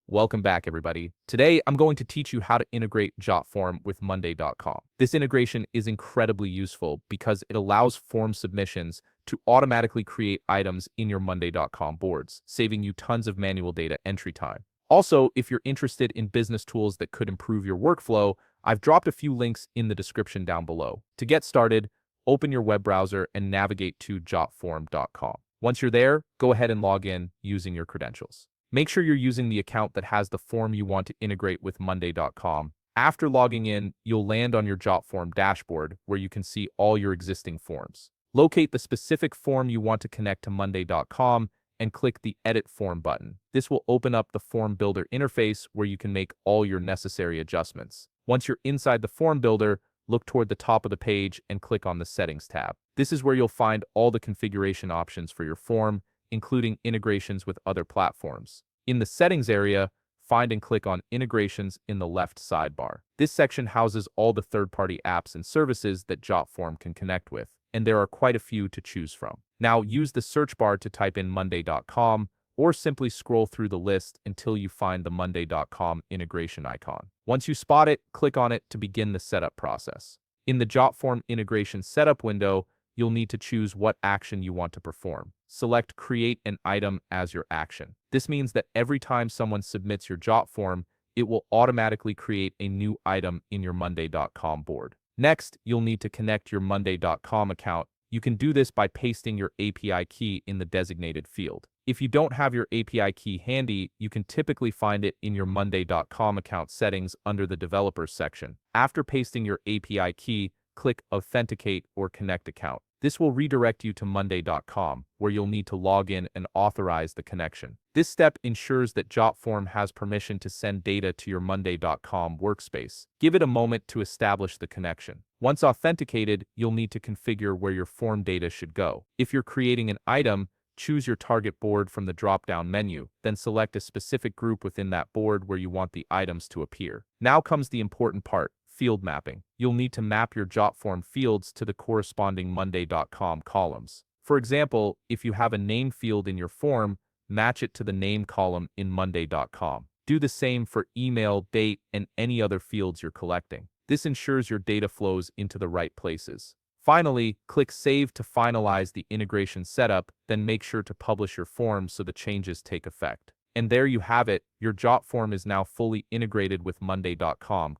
Welcome back, everybody. Today, I'm going to teach you how to integrate Jotform with Monday.com. This integration is incredibly useful because it allows form submissions to automatically create items in your Monday.com boards, saving you tons of manual data entry time. Also, if you're interested in business tools that could improve your workflow, I've dropped a few links in the description down below. To get started, open your web browser and navigate to jotform.com. Once you're there, go ahead and log in using your credentials. Make sure you're using the account that has the form you want to integrate with Monday.com. After logging in, you'll land on your Jotform dashboard where you can see all your existing forms. Locate the specific form you want to connect to Monday.com and click the Edit Form button. This will open up the Form Builder interface where you can make all your necessary adjustments. Once you're inside the Form Builder, look toward the top of the page and click on the Settings tab. This is where you'll find all the configuration options for your form, including integrations with other platforms. In the Settings area, find and click on Integrations in the left sidebar. This section houses all the third-party apps and services that Jotform can connect with, and there are quite a few to choose from. Now, use the search bar to type in Monday.com, or simply scroll through the list until you find the Monday.com integration icon. Once you spot it, click on it to begin the setup process. In the Jotform integration setup window, you'll need to choose what action you want to perform. Select Create an Item as your action. This means that every time someone submits your Jotform, it will automatically create a new item in your Monday.com board. Next, you'll need to connect your Monday.com account. You can do this by pasting your API key in the designated field. If you don't have your API key handy, you can typically find it in your Monday.com account settings under the Developers section. After pasting your API key, click Authenticate or Connect Account. This will redirect you to Monday.com, where you'll need to log in and authorize the connection. This step ensures that Jotform has permission to send data to your Monday.com workspace. Give it a moment to establish the connection. Once authenticated, you'll need to configure where your form data should go. If you're creating an item, choose your target board from the drop-down menu, then select a specific group within that board where you want the items to appear. Now comes the important part. Field mapping. You'll need to map your Jotform fields to the corresponding Monday.com columns. For example, if you have a name field in your form, match it to the name column in Monday.com. Do the same for email, date, and any other fields you're collecting. This ensures your data flows into the right places. Finally, click Save to finalize the integration setup, then make sure to publish your form so the changes take effect. And there you have it, your Jotform is now fully integrated with Monday.com,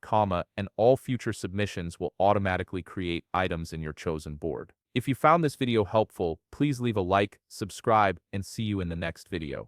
and all future submissions will automatically create items in your chosen board. If you found this video helpful, please leave a like, subscribe, and see you in the next video.